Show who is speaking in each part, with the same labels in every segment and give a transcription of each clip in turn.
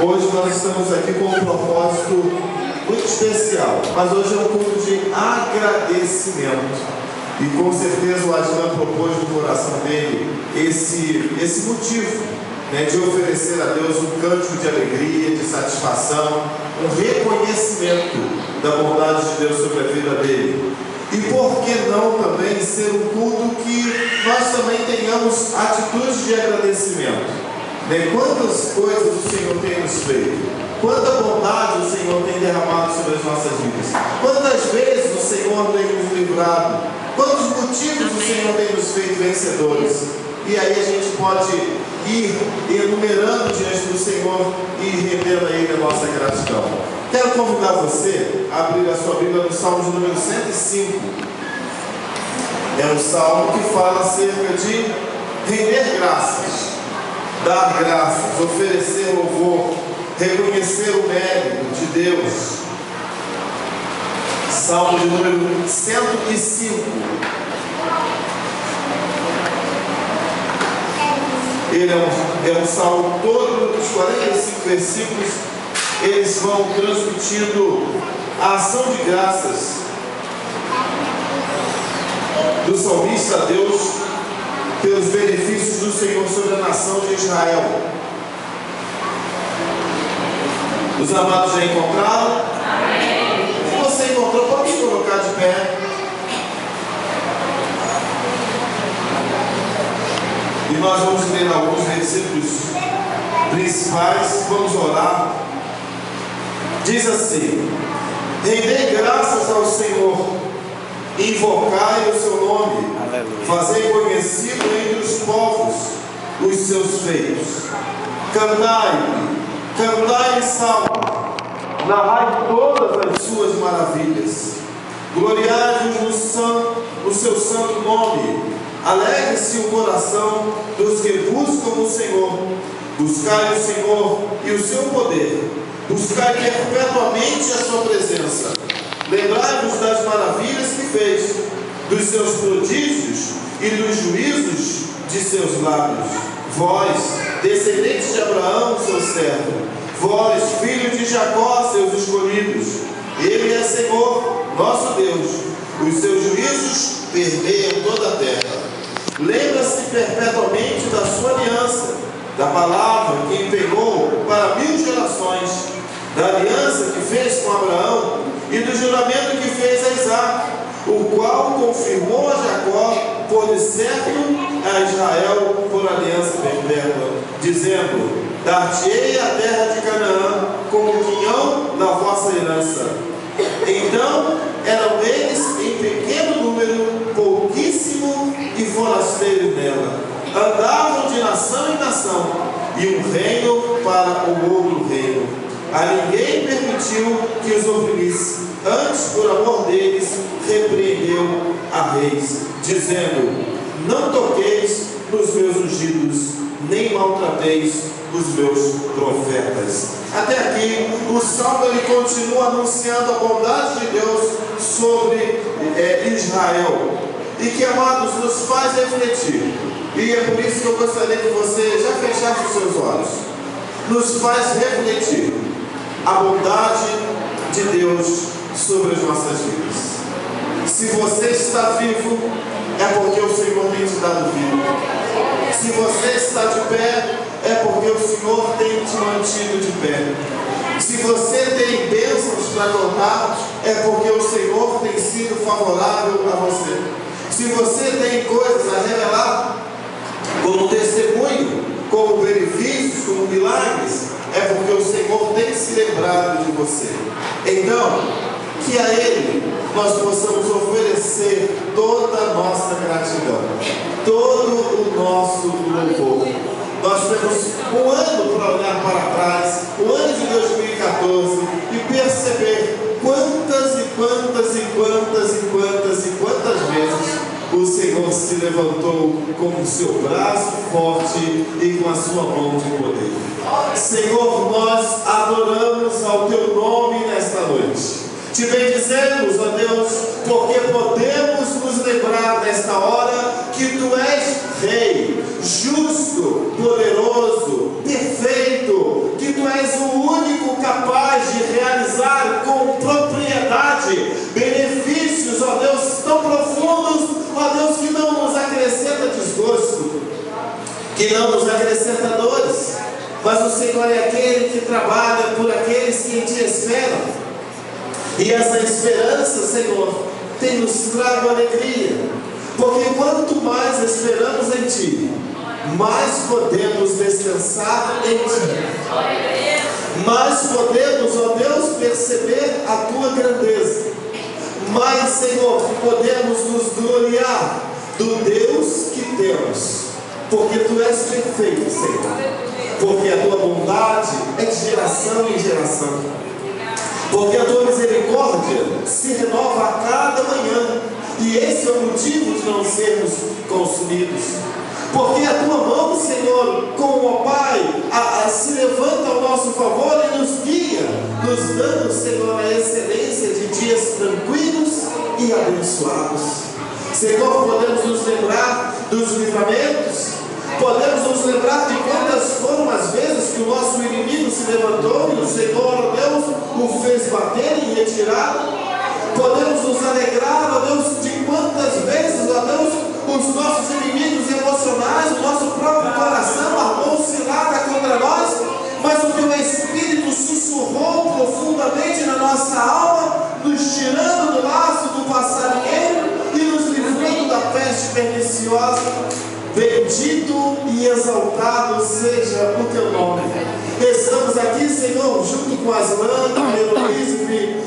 Speaker 1: Hoje nós estamos aqui com um propósito muito especial, mas hoje é um culto de agradecimento. E com certeza o Adnan propôs no coração dele esse motivo, de oferecer a Deus um cântico de alegria, de satisfação, um reconhecimento da bondade de Deus sobre a vida dele. E por que não também ser um culto que nós também tenhamos atitudes de agradecimento? Quantas coisas o Senhor tem nos feito, quanta bondade o Senhor tem derramado sobre as nossas vidas, quantas vezes o Senhor tem nos livrado, quantos motivos o Senhor tem nos feito vencedores. E aí a gente pode ir enumerando diante do Senhor e rendendo a Ele a nossa gratidão. Quero convidar você a abrir a sua Bíblia no Salmo de número 105. É um salmo que fala acerca de render graças, dar graças, oferecer louvor, reconhecer o mérito de Deus. Salmo de número 105. Ele é um salmo todo, dos 45 versículos, eles vão transmitindo a ação de graças do salmista a Deus pelos benefícios do Senhor sobre a nação de Israel. Os amados já encontraram? Amém. Se você encontrou, pode se colocar de pé. E nós vamos ler alguns versículos principais. Vamos orar. Diz assim: rendei graças ao Senhor, invocai o seu nome, fazei conhecido entre os povos os seus feitos. Cantai salmo, narrai todas as suas maravilhas, gloriai-vos no seu santo nome, alegre-se o coração dos que buscam o Senhor. Buscai o Senhor e o seu poder, buscai perpetuamente a sua presença. Lembrai-vos das maravilhas que fez, dos seus prodígios e dos juízos de seus lábios. Vós, descendentes de Abraão, seu servo, vós, filhos de Jacó, seus escolhidos. Ele é Senhor, nosso Deus. Os seus juízos permeiam toda a terra. Lembra-se perpetuamente da sua aliança, da palavra que empenhou para 1000 gerações, da aliança que fez com Abraão e do juramento que fez a Isaque, o qual confirmou a Jacó por certo, a Israel por aliança perpétua, dizendo: dar-te-ei a terra de Canaã como quinhão da vossa herança. Então eram eles em pequeno número, pouquíssimo e forasteiros nela. Andavam de nação em nação, e um reino para o outro reino. A ninguém permitiu que os oprimisse. Antes, por amor deles, repreendeu a reis, dizendo: não toqueis nos meus ungidos, nem maltrateis os meus profetas. Até aqui, o salmo ele continua anunciando a bondade de Deus sobre Israel, e que, amados, nos faz refletir. E é por isso que eu gostaria que você já fechasse os seus olhos. Nos faz refletir a bondade de Deus sobre as nossas vidas. Se você está vivo, é porque o Senhor tem te dado vida. Se você está de pé, é porque o Senhor tem te mantido de pé. Se você tem bênçãos para contar, é porque o Senhor tem sido favorável a você. Se você tem coisas a revelar, como testemunho, como benefícios, como milagres, é porque o Senhor tem se lembrado de você. Então, que a Ele nós possamos oferecer toda a nossa gratidão, todo o nosso louvor. Nós temos um ano para olhar para trás, o ano de 2014, e perceber quantas vezes o Senhor se levantou com o seu braço forte e com a sua mão de poder. Senhor, nós adoramos ao teu nome nesta noite. Te bendizemos, ó Deus, porque podemos nos lembrar nesta hora que tu és Rei, justo, poderoso, perfeito, que tu és és o único capaz de realizar com propriedade benefícios, ó Deus, tão profundos, ó Deus, que não nos acrescenta desgosto, que não nos acrescenta dores, mas o Senhor é aquele que trabalha por aqueles que em Ti esperam. E essa esperança, Senhor, tem nos trago alegria, porque quanto mais esperamos em Ti, mais podemos descansar em Ti, mais podemos, ó Deus, perceber a Tua grandeza, mais, Senhor, podemos nos gloriar do Deus que temos, porque Tu és perfeito, Senhor, porque a Tua bondade é de geração em geração, porque a Tua misericórdia se renova a cada manhã, e esse é o motivo de não sermos consumidos, porque a Tua mão, Senhor, como ó Pai, se levanta ao nosso favor e nos guia, nos dando, Senhor, a excelência de dias tranquilos e abençoados. Senhor, podemos nos lembrar dos livramentos, podemos nos lembrar de quantas foram as vezes que o nosso inimigo se levantou e o Senhor, ó Deus, o fez bater e retirar. Podemos nos alegrar, ó Deus, de quantas vezes, ó Deus, os nossos inimigos emocionais, o nosso próprio coração armou cilada contra nós, mas o Teu Espírito sussurrou profundamente na nossa alma, nos tirando do laço do passarinheiro e nos livrando da peste perniciosa. Bendito e exaltado seja o Teu nome. Estamos aqui, Senhor, junto com as irmãs, com a Heloísa,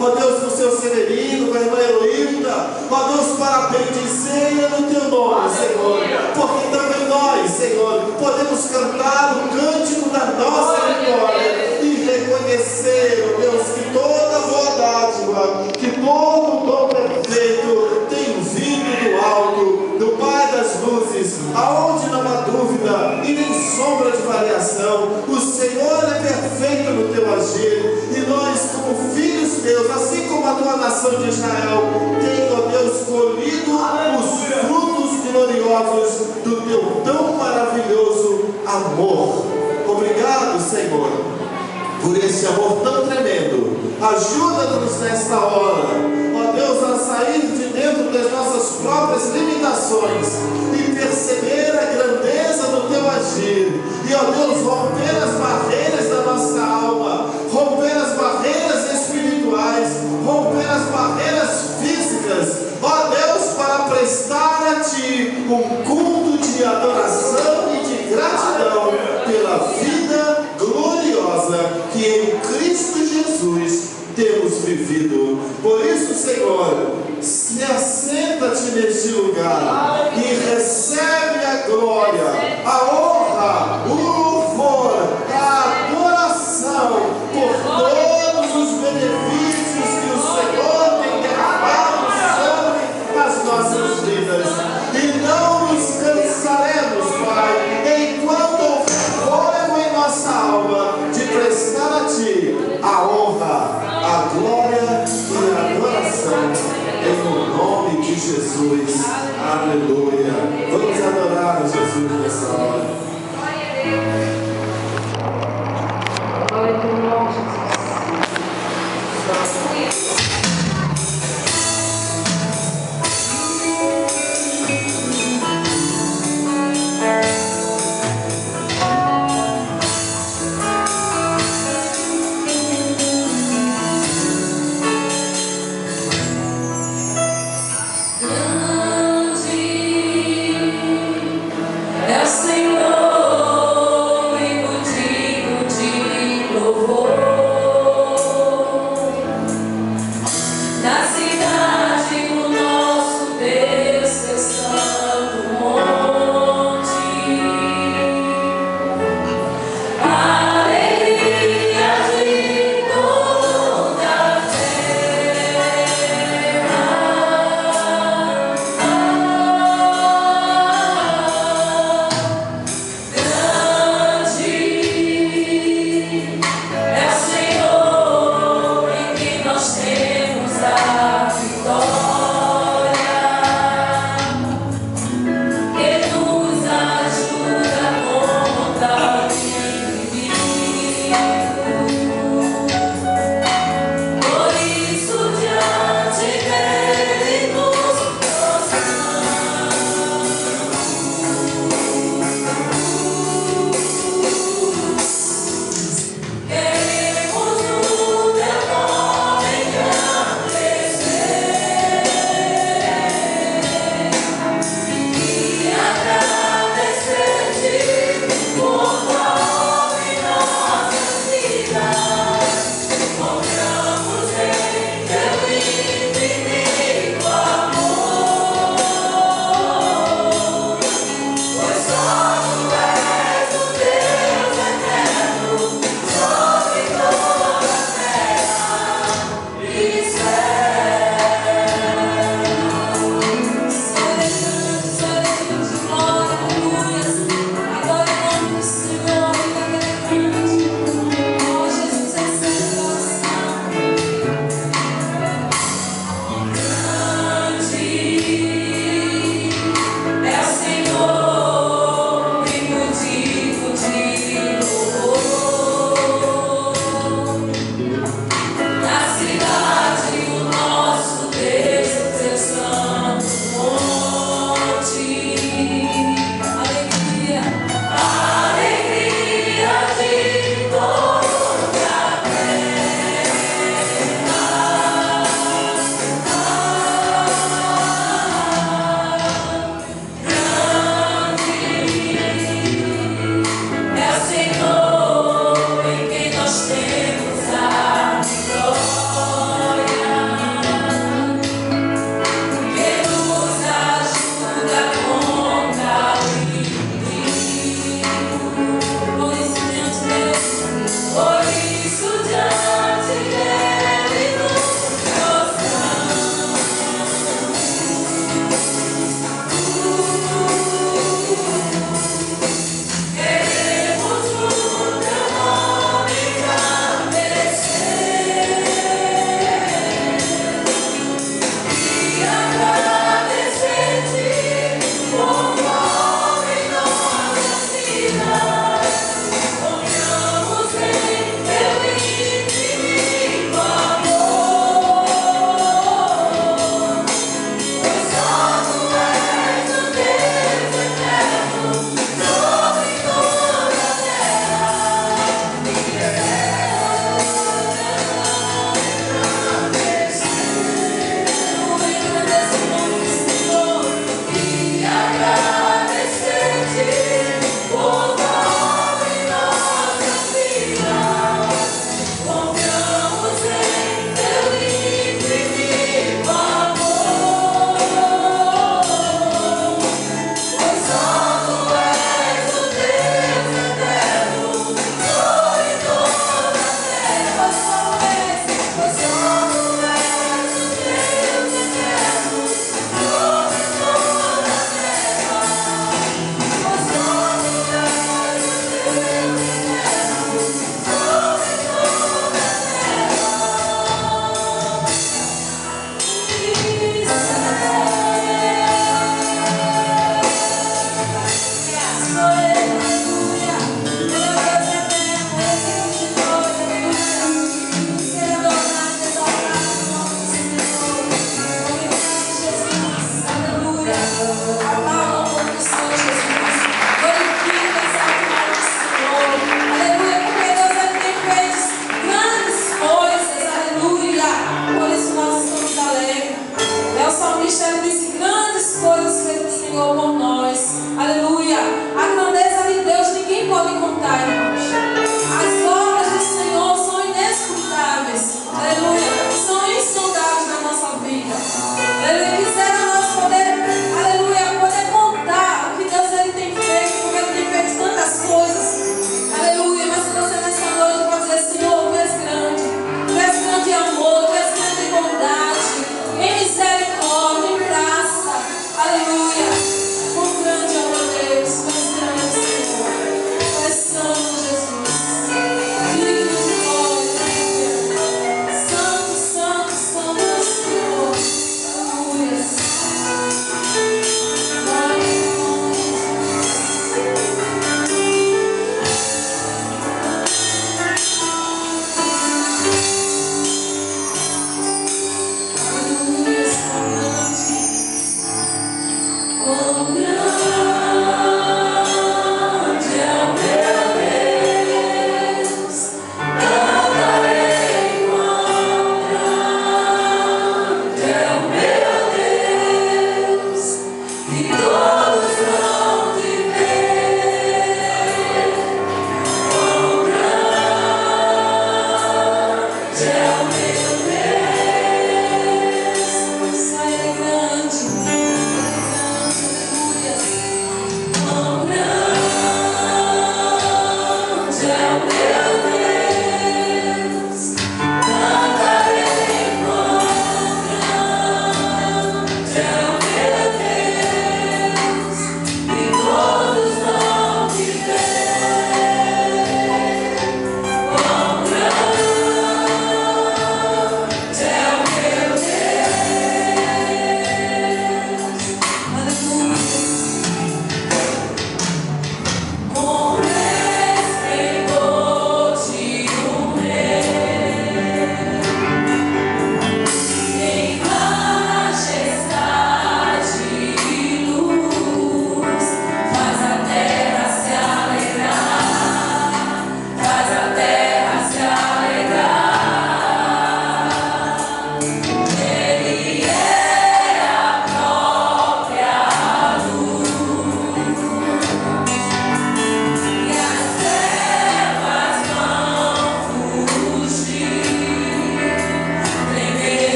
Speaker 1: ó Deus, com o seu Severino, com a irmã Heloísa, ó Deus, para bendizer no Teu nome, Senhor, porque também nós, Senhor, podemos cantar o cântico da nossa vitória e reconhecer, ó Deus, que toda boa dádiva, que todo dom perfeito tem vindo do alto, do Pai das luzes, aonde não há dúvida e nem sombra de variação. O Senhor é perfeito no Teu agir, e nós, como filhos Teus, assim como a Tua nação de Israel, tem, ó Deus, colhido os frutos gloriosos do Teu tão maravilhoso amor. Obrigado, Senhor, por esse amor tão tremendo. Ajuda-nos nesta hora, ó Deus, a sair de dentro das nossas próprias limitações e perceber a grandeza do Teu agir, e ó Deus, romper as barreiras da nossa alma, romper as barreiras espirituais, romper as barreiras físicas, ó Deus, para prestar a Ti um culto de adoração e de gratidão pela vida gloriosa que em Cristo Jesus temos vivido. Por isso, Senhor, se assenta-te neste lugar e recebe a glória, a honra, o louvor, a adoração por todos os benefícios que o Senhor tem derramado sobre as nossas vidas. E não nos cansaremos, Pai, enquanto houver fôlego em nossa alma, de prestar a Ti a honra, a glória e a adoração, em nome de Jesus. Aleluia. Vamos adorar a Jesus nessa hora.
Speaker 2: Glória ao Teu nome, Jesus.
Speaker 3: É o Senhor.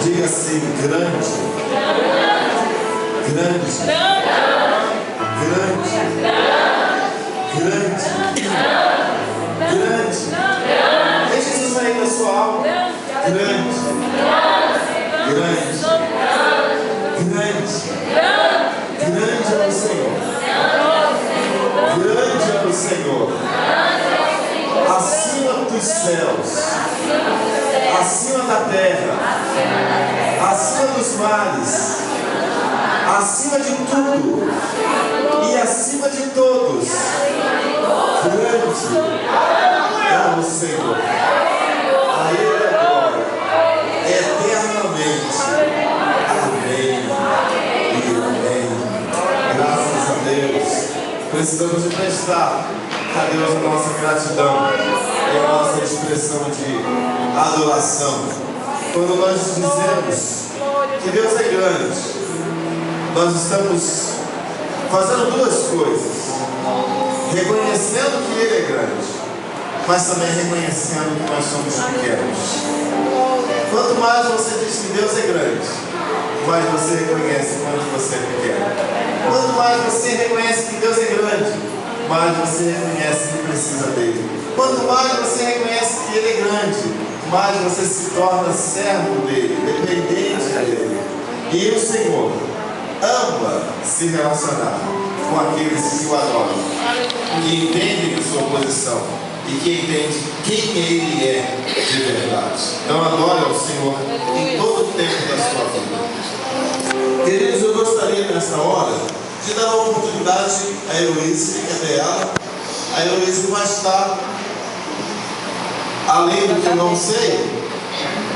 Speaker 1: Diga assim: grande, grande, grande, grande, grande. Deixa isso sair da sua alma. Grande, grande, grande, grande é o Senhor. Grande é o Senhor. Acima dos céus, acima da terra, acima dos mares, acima de tudo e acima de todos. Grande é o Senhor. A Ele é glória eternamente. Amém e amém. Graças a Deus. Precisamos de prestar a Deus a nossa gratidão e a nossa expressão de adoração. Quando nós dizemos que Deus é grande, nós estamos fazendo duas coisas: reconhecendo que Ele é grande, mas também reconhecendo que nós somos pequenos. Quanto mais você diz que Deus é grande, mais você reconhece quanto você é pequeno. Quanto mais você reconhece que Deus é grande, mais você reconhece que precisa dele. Quanto mais você reconhece que Ele é grande, mais você se torna servo dele, dependente dele. E o Senhor ama se relacionar com aqueles que o adoram, que entendem a sua posição e que entendem quem Ele é de verdade. Então adore ao Senhor em todo o tempo da sua vida. Queridos, eu gostaria nesta hora de dar uma oportunidade a Heloísa, que é dela. A Heloísa vai estar, além do que eu não sei,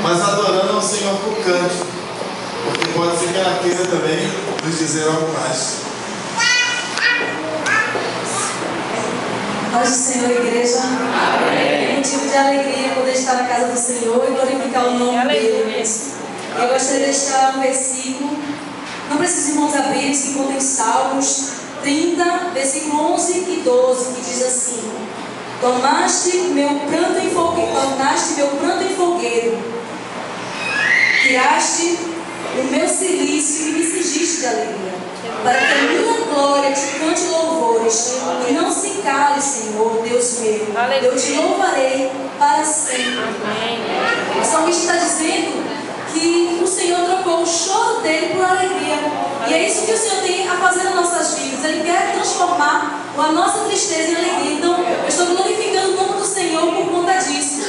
Speaker 1: mas adorando ao Senhor por canto, porque pode ser que ela queira também nos dizer algo mais.
Speaker 3: Paz do Senhor, igreja. É motivo de alegria poder estar na casa do Senhor e glorificar o nome dele. Eu gostaria de deixar um versículo. Não precisa irmãos abrir, se encontra em Salmos 30, versículo 11 e 12, que diz assim: tornaste meu pranto em fogueiro, tiraste o meu cilício e me cingiste de alegria, para que a minha glória te cante louvores, e não se cale, Senhor, Deus meu. Eu te louvarei para sempre. O salmista está dizendo que o Senhor trocou o choro dele por alegria. E é isso que o Senhor tem a fazer nas nossas vidas. Ele quer transformar a nossa tristeza em alegria. Então, eu estou glorificando o nome do Senhor por conta disso.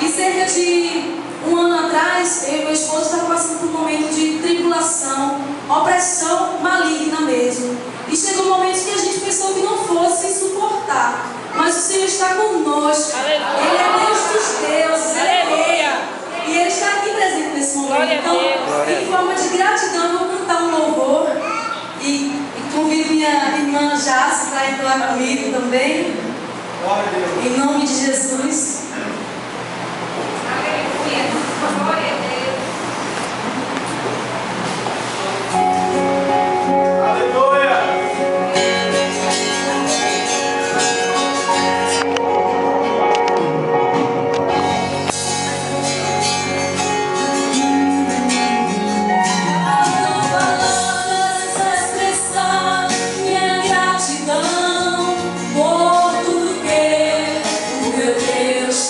Speaker 3: E cerca de um ano atrás, eu e meu esposo estavam passando por um momento de tribulação, opressão maligna mesmo. E chegou um momento que a gente pensou que não fosse suportar. Mas o Senhor está conosco. Aleluia. Ele é Deus dos deuses. Aleluia. E Ele está aqui presente nesse momento. Então, em forma de gratidão, eu vou cantar um louvor. E convido minha irmã Jace para entrar comigo também. Em nome de Jesus. Aleluia. Glória a Deus.
Speaker 1: Aleluia.
Speaker 3: Deus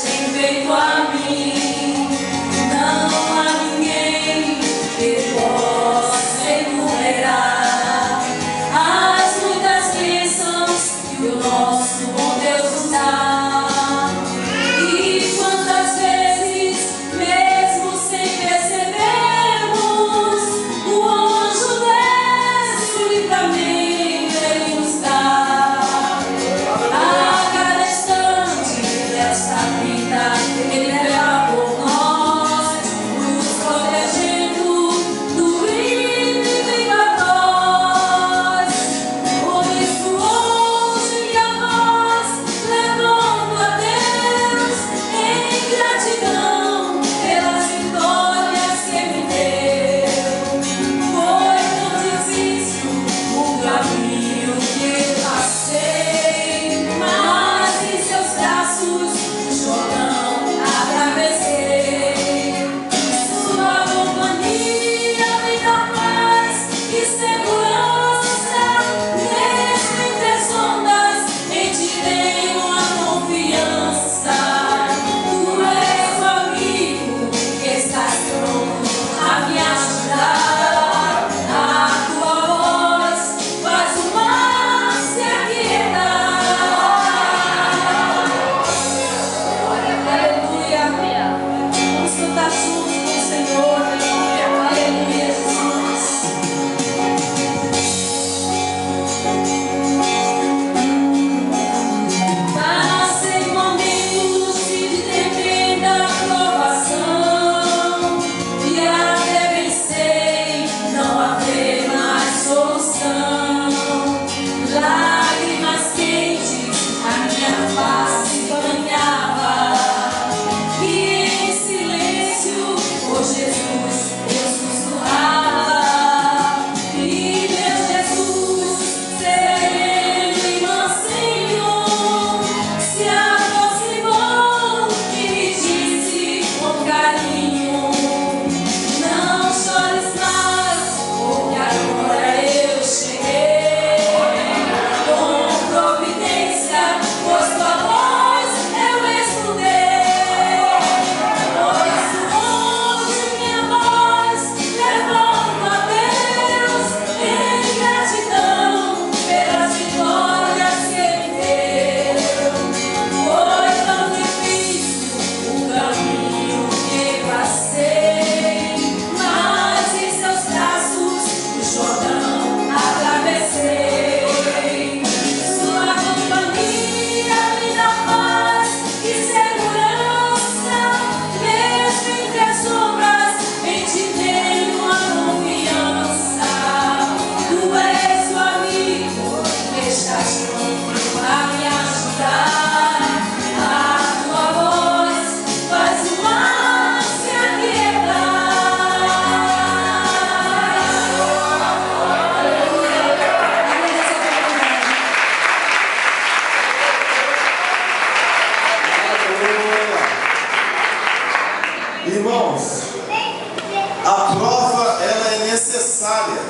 Speaker 1: necessária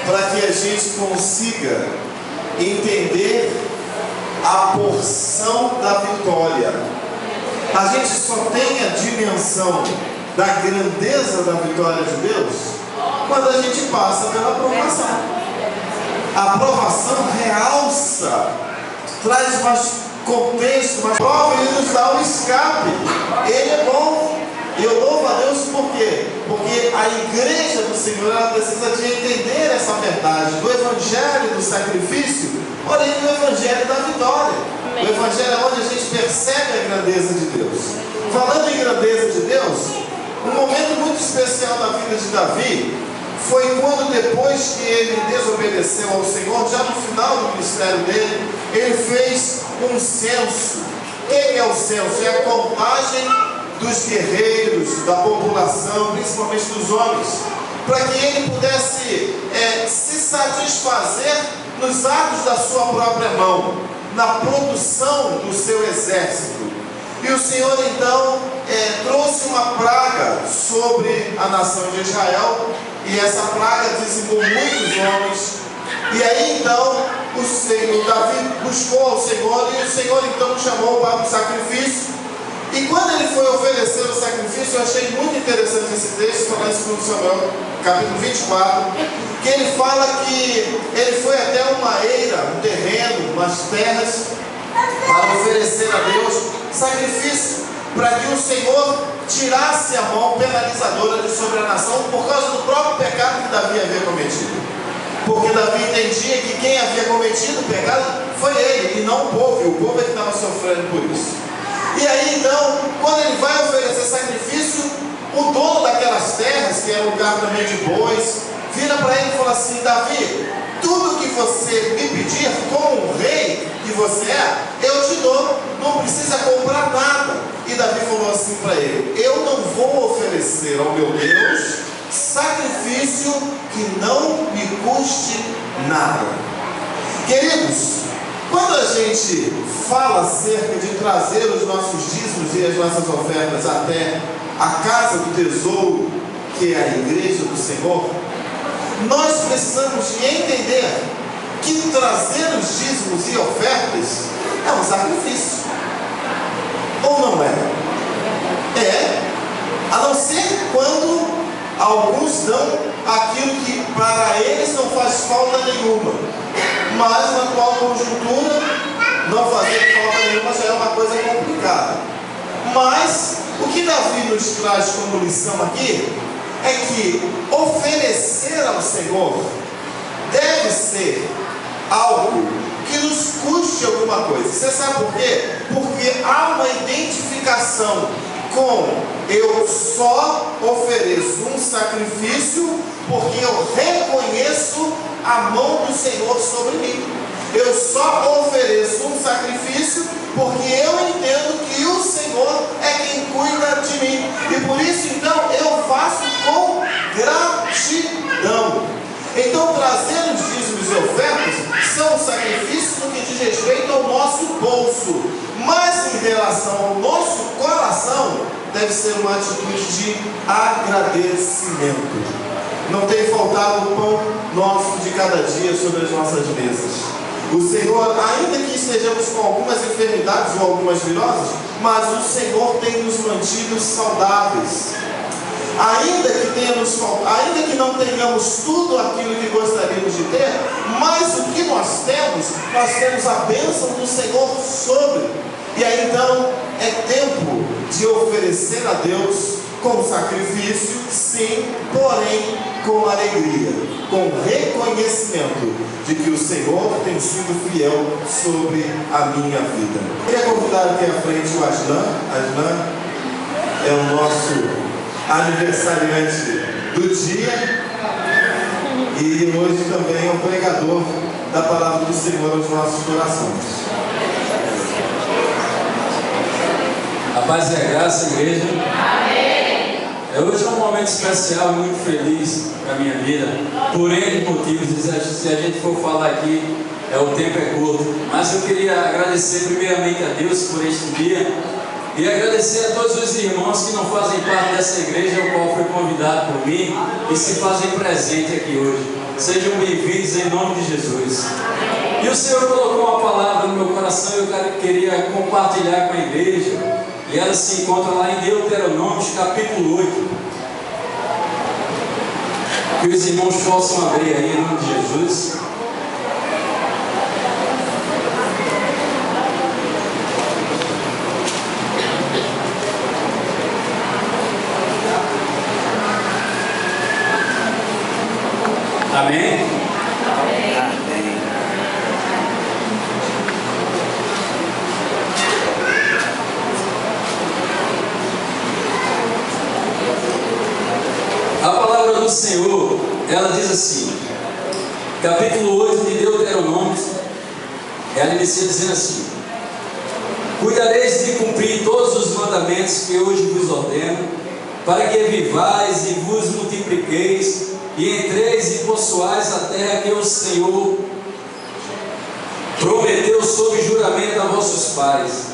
Speaker 1: para que a gente consiga entender a porção da vitória. A gente só tem a dimensão da grandeza da vitória de Deus quando a gente passa pela aprovação. A aprovação realça, traz mais contexto, mais prova, ele nos dá um escape. Ele é bom. E eu louvo a Deus por quê? Porque a igreja do Senhor, ela precisa de entender essa verdade do evangelho do sacrifício, porém do evangelho da vitória. O evangelho é onde a gente percebe a grandeza de Deus. Falando em grandeza de Deus, um momento muito especial da vida de Davi foi quando, depois que ele desobedeceu ao Senhor, já no final do ministério dele, ele fez um censo. O que é o censo? É a contagem dos guerreiros, da população, principalmente dos homens, para que ele pudesse se satisfazer nos atos da sua própria mão, na produção do seu exército. E o Senhor então trouxe uma praga sobre a nação de Israel, e essa praga dizimou muitos homens. E aí então Davi buscou ao Senhor, e o Senhor então chamou para o sacrifício. E quando ele foi oferecer o sacrifício, eu achei muito interessante esse texto, está lá em 2 Samuel, capítulo 24, que ele fala que ele foi até uma eira, um terreno, umas terras, para oferecer a Deus sacrifício, para que o Senhor tirasse a mão penalizadora de sobre a nação, por causa do próprio pecado que Davi havia cometido. Porque Davi entendia que quem havia cometido o pecado foi ele, e não o povo, e o povo é que estava sofrendo por isso. E aí então, quando ele vai oferecer sacrifício, o dono daquelas terras, que era um lugar também de bois, vira para ele e fala assim: Davi, tudo que você me pedir, como um rei que você é, eu te dou, não precisa comprar nada. E Davi falou assim para ele: eu não vou oferecer ao meu Deus sacrifício que não me custe nada. Queridos, quando a gente fala acerca de trazer os nossos dízimos e as nossas ofertas até a casa do tesouro, que é a igreja do Senhor, nós precisamos de entender que trazer os dízimos e ofertas é um sacrifício. Ou não é? É, a não ser quando alguns dão aquilo que para eles não faz falta nenhuma, mas na atual conjuntura não fazer falta nenhuma já é uma coisa complicada. Mas o que Davi nos traz como lição aqui é que oferecer ao Senhor deve ser algo que nos custe alguma coisa. Você sabe por quê? Porque há uma identificação com eu só ofereço um sacrifício porque eu reconheço a mão do Senhor sobre mim. Eu só ofereço um sacrifício porque eu entendo que o Senhor é quem cuida de mim. E por isso então eu faço com gratidão. Então trazer os dízimos e ofertas são sacrifícios no que diz respeito ao nosso bolso, mas em relação ao nosso coração deve ser uma atitude de agradecimento. Não tem faltado o pão nosso de cada dia sobre as nossas mesas. O Senhor, ainda que estejamos com algumas enfermidades ou algumas viroses, mas o Senhor tem nos mantido saudáveis. Ainda que não tenhamos tudo aquilo que gostaríamos de ter, mas o que nós temos a bênção do Senhor sobre. E aí então é tempo de oferecer a Deus com sacrifício, sim, porém com alegria, com reconhecimento de que o Senhor tem sido fiel sobre a minha vida. Queria convidar aqui à frente o Aslan. Aslan é o nosso aniversariante do dia e hoje também é o pregador da palavra do Senhor aos nossos corações.
Speaker 4: A paz e a graça, igreja. Amém. Hoje é um momento especial e muito feliz para a minha vida, por N motivos. Se a gente for falar aqui, o tempo é curto, mas eu queria agradecer primeiramente a Deus por este dia E agradecer a todos os irmãos que não fazem parte dessa igreja, ao qual fui convidado por mim e se fazem presente aqui hoje. Sejam bem-vindos em nome de Jesus. E o Senhor colocou uma palavra no meu coração e eu queria compartilhar com a igreja. E ela se encontra lá em Deuteronômio, capítulo 8. Que os irmãos possam abrir aí em nome de Jesus. Amém? Amém. A palavra do Senhor, ela diz assim, capítulo 8 de Deuteronômio, ela inicia dizendo assim: cuidareis de cumprir todos os mandamentos que hoje vos ordeno, para que vivais e vos multipliqueis, e entreis e possuais a terra que o Senhor prometeu sob juramento a vossos pais.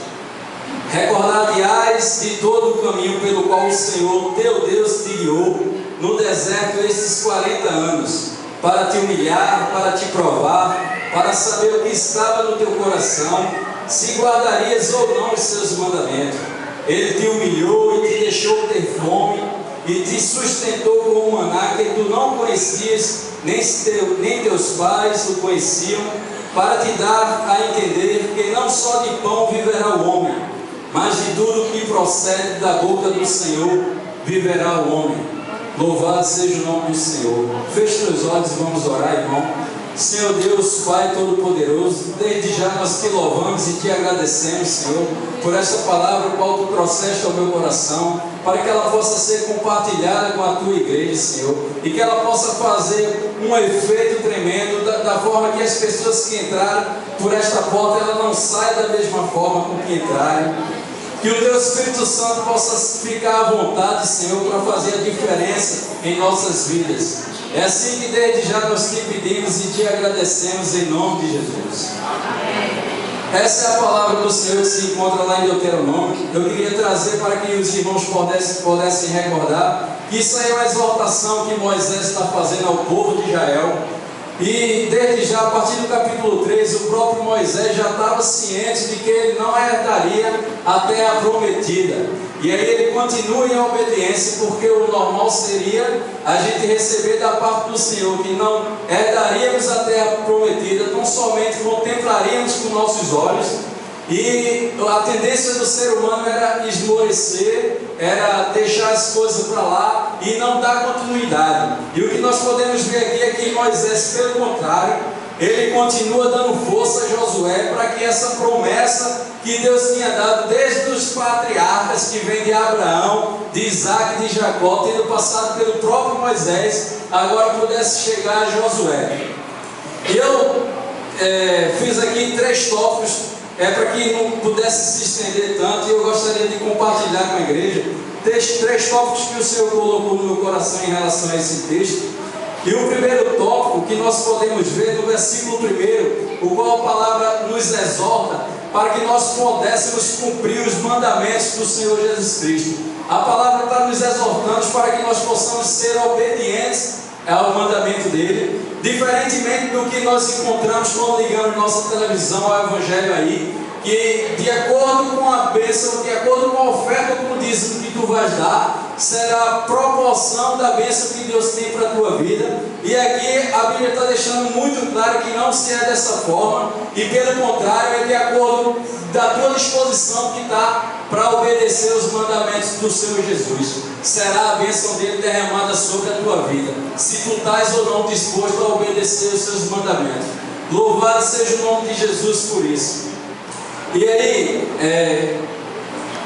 Speaker 4: Recordar-te-ás de todo o caminho pelo qual o Senhor teu Deus te guiou no deserto estes 40 anos, para te humilhar, para te provar, para saber o que estava no teu coração, se guardarias ou não os seus mandamentos. Ele te humilhou e te deixou ter fome, e te sustentou com um maná que tu não conhecias, nem teus pais o conheciam, para te dar a entender que não só de pão viverá o homem, mas de tudo que procede da boca do Senhor viverá o homem. Louvado seja o nome do Senhor. Feche teus olhos e vamos orar, irmão. Senhor Deus, Pai Todo-Poderoso, desde já nós te louvamos e te agradecemos, Senhor, por esta palavra qual tu trouxeste ao meu coração, para que ela possa ser compartilhada com a tua igreja, Senhor, e que ela possa fazer um efeito tremendo, da forma que as pessoas que entraram por esta porta, ela não saia da mesma forma com que entraram. Que o teu Espírito Santo possa ficar à vontade, Senhor, para fazer a diferença em nossas vidas. É assim que desde já nós te pedimos e te agradecemos em nome de Jesus. Amém. Essa é a palavra do Senhor que se encontra lá em Deuteronômio. Eu queria trazer para que os irmãos pudessem recordar que isso aí é uma exortação que Moisés está fazendo ao povo de Israel. E desde já, a partir do capítulo 3, o próprio Moisés já estava ciente de que ele não herdaria a terra prometida. E aí ele continua em obediência, porque o normal seria a gente receber da parte do Senhor, que não herdaríamos a terra prometida, não somente contemplaríamos com nossos olhos, e a tendência do ser humano era esmorecer, era deixar as coisas para lá e não dar continuidade. E o que nós podemos ver aqui é que Moisés, pelo contrário, ele continua dando força a Josué para que essa promessa que Deus tinha dado desde os patriarcas, que vem de Abraão, de Isaac e de Jacó, tendo passado pelo próprio Moisés, agora pudesse chegar a Josué. E eu fiz aqui 3 tópicos, para que não pudesse se estender tanto, e eu gostaria de compartilhar com a igreja 3 tópicos que o Senhor colocou no meu coração em relação a esse texto. E o primeiro tópico que nós podemos ver no versículo 1, o qual a palavra nos exorta para que nós pudéssemos cumprir os mandamentos do Senhor Jesus Cristo. A palavra está nos exortando para que nós possamos ser obedientes ao mandamento dele, diferentemente do que nós encontramos quando ligamos nossa televisão ao Evangelho aí, que de acordo com a bênção, de acordo com a oferta, com o dízimo que tu vais dar, será a proporção da bênção que Deus tem para a tua vida. E aqui a Bíblia está deixando muito claro que não se é dessa forma, e pelo contrário, é de acordo da tua disposição que está para obedecer os mandamentos do Senhor Jesus. Será a bênção dele derramada sobre a tua vida, se tu estás ou não disposto a obedecer os seus mandamentos. Louvado seja o nome de Jesus por isso. E aí,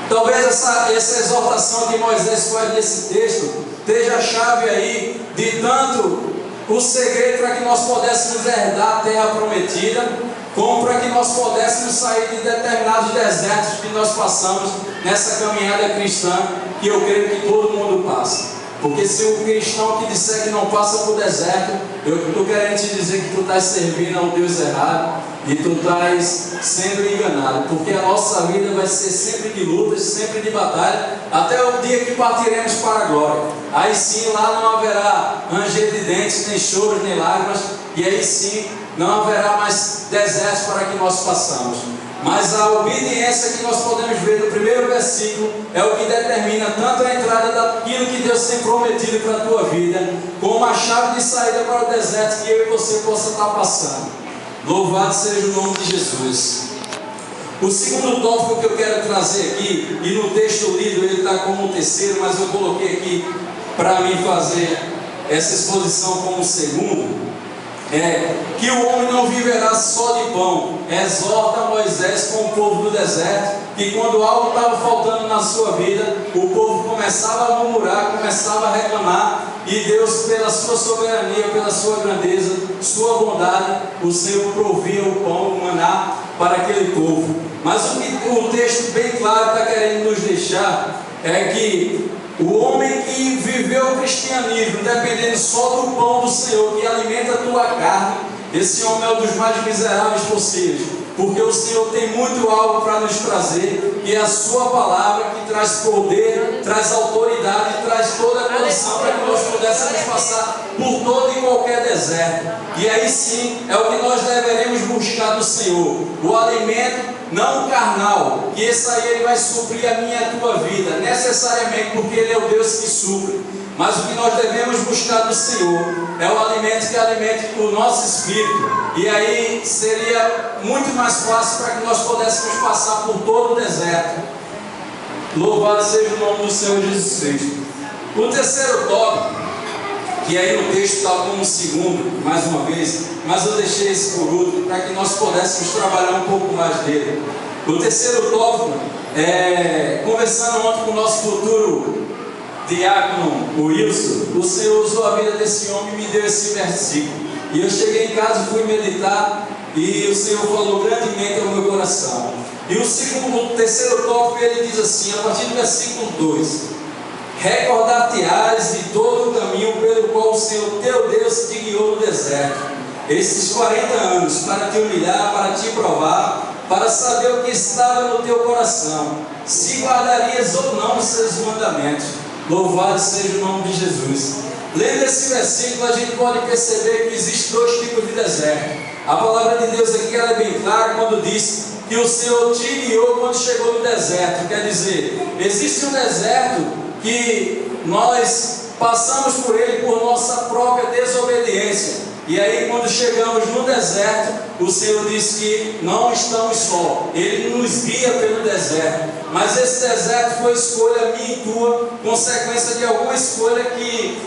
Speaker 4: talvez essa exortação que Moisés faz nesse texto esteja a chave aí de tanto o segredo para que nós pudéssemos herdar a terra prometida, como para que nós pudéssemos sair de determinados desertos que nós passamos nessa caminhada cristã, que eu creio que todo mundo passa. Porque se o cristão que disser que não passa por deserto, eu estou querendo te dizer que tu estás servindo ao Deus errado. e tu estás sendo enganado, porque a nossa vida vai ser sempre de lutas, sempre de batalha, até o dia que partiremos para a glória. Aí sim, lá não haverá ranger de dentes, nem choros, nem lágrimas, e aí sim não haverá mais desertos para que nós passamos. Mas a obediência que nós podemos ver no primeiro versículo é o que determina tanto a entrada daquilo que Deus tem prometido para a tua vida, como a chave de saída para o deserto que eu e você possa estar passando. Louvado seja o nome de Jesus. O segundo tópico que eu quero trazer aqui, e no texto lido ele está como o terceiro, mas eu coloquei aqui para mim fazer essa exposição como segundo, é que o homem não viverá só de pão. Exorta Moisés com o povo do deserto, que quando algo estava faltando na sua vida, o povo começava a murmurar, começava a reclamar, e Deus, pela sua soberania, pela sua grandeza, sua bondade, o Senhor provia o pão, o maná para aquele povo. Mas o que o texto bem claro está querendo nos deixar é que o homem que viveu o cristianismo dependendo só do pão do Senhor, que alimenta a tua carne, esse homem é um dos mais miseráveis possíveis, porque o Senhor tem muito algo para nos trazer, que é a sua palavra, que traz poder, traz autoridade, traz toda a condição para que nós pudéssemos passar por todo e qualquer deserto. E aí sim é o que nós deveremos buscar do Senhor, o alimento não carnal, que esse aí ele vai suprir a minha e a tua vida, necessariamente, porque ele é o Deus que supre. Mas o que nós devemos buscar do Senhor é o alimento que alimente o nosso espírito. E aí seria muito mais fácil para que nós pudéssemos passar por todo o deserto. Louvado seja o nome do Senhor Jesus Cristo. O terceiro tópico, que aí no texto está como segundo, mais uma vez, mas eu deixei esse por último, para que nós pudéssemos trabalhar um pouco mais dele. O terceiro tópico, conversando ontem com o nosso futuro diácono, o Wilson, o Senhor usou a vida desse homem e me deu esse versículo. E eu cheguei em casa, fui meditar, e o Senhor falou grandemente ao meu coração. E o terceiro tópico, ele diz assim, a partir do versículo 2: recordar-te-ás de todo o caminho pelo qual o Senhor teu Deus te guiou no deserto, esses 40 anos, para te humilhar, para te provar, para saber o que estava no teu coração, se guardarias ou não os seus mandamentos. Louvado seja o nome de Jesus. Lendo esse versículo, a gente pode perceber que existem dois tipos de deserto. A palavra de Deus aqui ela é bem clara quando diz que o Senhor te guiou quando chegou no deserto. Quer dizer, existe um deserto que nós passamos por ele por nossa própria desobediência. E aí quando chegamos no deserto, o Senhor diz que não estamos só, Ele nos guia pelo deserto. Mas esse deserto foi escolha minha e tua, consequência de alguma escolha que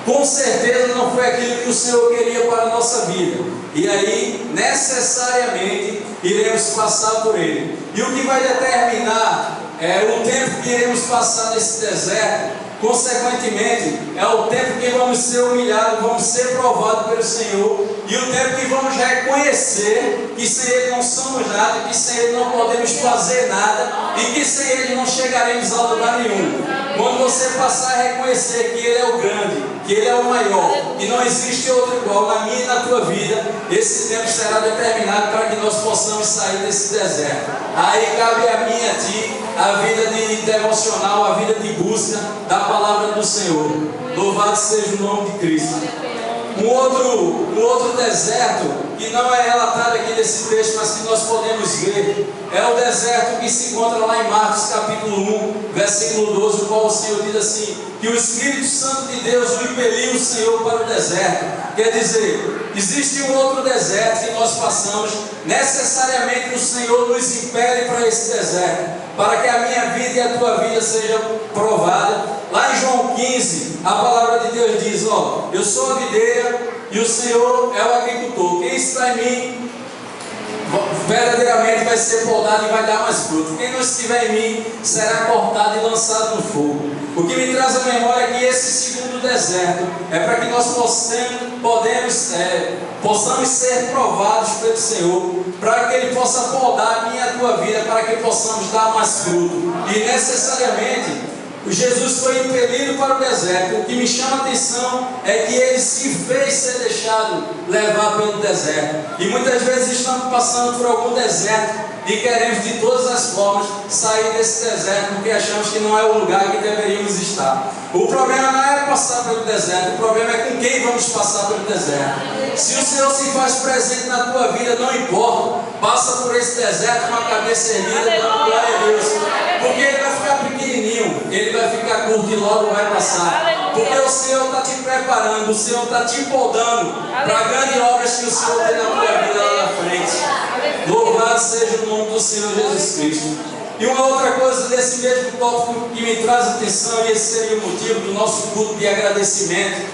Speaker 4: com certeza não foi aquilo que o Senhor queria para a nossa vida. E aí necessariamente iremos passar por ele. E o que vai determinar o tempo que iremos passar nesse deserto, consequentemente, é o tempo que vamos ser humilhados, vamos ser provados pelo Senhor, e o tempo que vamos reconhecer que sem Ele não somos nada, que sem Ele não podemos fazer nada, e que sem Ele não chegaremos a lugar nenhum. Quando você passar a reconhecer que Ele é o grande, que Ele é o maior, e não existe outro igual na minha e na tua vida, esse tempo será determinado para que nós possamos sair desse deserto. Aí cabe a mim e a ti a vida de devocional, a vida de busca da palavra do Senhor. Louvado seja o nome de Cristo. Um outro deserto que não é relatado aqui nesse texto, mas que nós podemos ver, é o deserto que se encontra lá em Marcos capítulo 1, versículo 12, o qual o Senhor diz assim, que o Espírito Santo de Deus o impeliu o Senhor para o deserto. Quer dizer, existe um outro deserto que nós passamos, necessariamente o Senhor nos impele para esse deserto, para que a minha vida e a tua vida seja provada. Lá em João 15, a palavra de Deus diz, eu sou a videira e o Senhor é o agricultor. Quem está em mim verdadeiramente vai ser podado e vai dar mais fruto. Quem não estiver em mim será cortado e lançado no fogo. O que me traz a memória é que esse segundo deserto é para que nós possamos ser provados pelo Senhor, para que Ele possa podar a minha e a tua vida, para que possamos dar mais fruto. E necessariamente Jesus foi impelido para o deserto. O que me chama a atenção é que ele se fez ser deixado levar pelo deserto. E muitas vezes estamos passando por algum deserto e queremos de todas as formas sair desse deserto porque achamos que não é o lugar que deveríamos estar. O problema não é passar pelo deserto, o problema é com quem vamos passar pelo deserto. Se o Senhor se faz presente na tua vida, não importa, passa por esse deserto com a cabeça erguida, dando glória a Deus, porque ele vai ficar pequenininho, ele vai ficar curto e logo vai passar, porque o Senhor está te preparando, o Senhor está te empolgando para grandes obras que o Senhor tem na tua vida lá na frente. Louvado seja o nome do Senhor Jesus Cristo. E uma outra coisa desse mesmo tópico que me traz atenção, e esse seria o motivo do nosso culto de agradecimento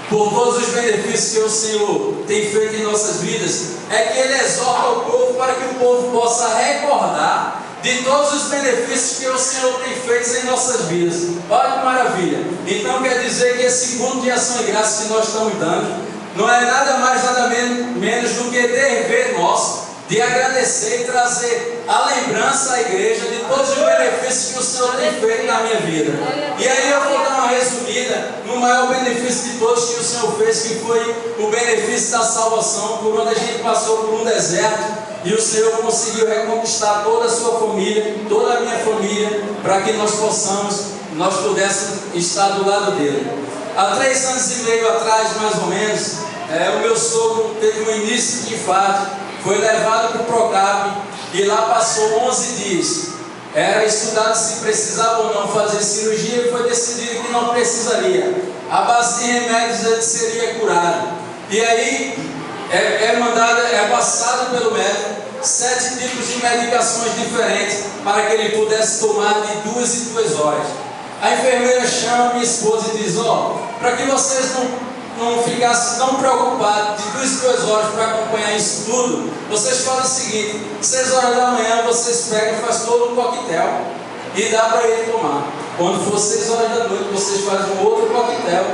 Speaker 4: por todos os benefícios que o Senhor tem feito em nossas vidas, é que Ele exorta o povo para que o povo possa recordar de todos os benefícios que o Senhor tem feito em nossas vidas. Olha que maravilha! Então quer dizer que esse culto de ação e graça que nós estamos dando não é nada mais, nada menos do que dever nosso de agradecer e trazer a lembrança à igreja de todos os benefícios que o Senhor tem feito na minha vida. E aí eu vou dar uma resumida no maior benefício de todos que o Senhor fez, que foi o benefício da salvação, por onde a gente passou por um deserto e o Senhor conseguiu reconquistar toda a sua família, toda a minha família, para que nós pudéssemos estar do lado dele. Há 3 anos e meio atrás, mais ou menos, o meu sogro teve um início de infarto. Foi levado para o Procap e lá passou 11 dias. Era estudado se precisava ou não fazer cirurgia e foi decidido que não precisaria. A base de remédios ele seria curado. E aí é passado pelo médico 7 tipos de medicações diferentes para que ele pudesse tomar de 2 em 2 horas. A enfermeira chama minha esposa e diz: para que vocês não ficassem tão preocupados de 2 em 2 horas para acompanhar isso tudo, vocês fazem o seguinte: 6 horas da manhã vocês pegam e fazem todo um coquetel e dá para ele tomar. Quando for 6 horas da noite, vocês fazem um outro coquetel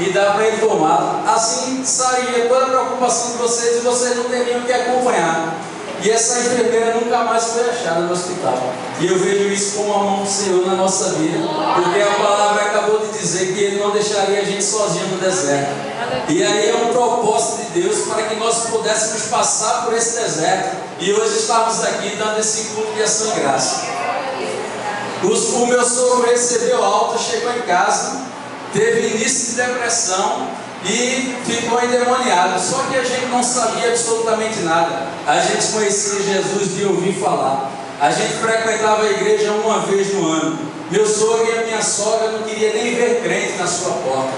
Speaker 4: e dá para ele tomar. Assim sairia toda a preocupação de vocês e vocês não teriam que acompanhar. E essa enfermeira nunca mais foi achada no hospital. E eu vejo isso como a mão do Senhor na nossa vida, porque a palavra acabou de dizer que Ele não deixaria a gente sozinho no deserto. E aí é um propósito de Deus para que nós pudéssemos passar por esse deserto e hoje estamos aqui dando esse culto de ação e graça. O meu sogro recebeu alta, chegou em casa, teve início de depressão e ficou endemoniado. Só que a gente não sabia absolutamente nada. A gente conhecia Jesus de ouvir falar. A gente frequentava a igreja uma vez no ano. Meu sogro e a minha sogra não queriam nem ver crente na sua porta.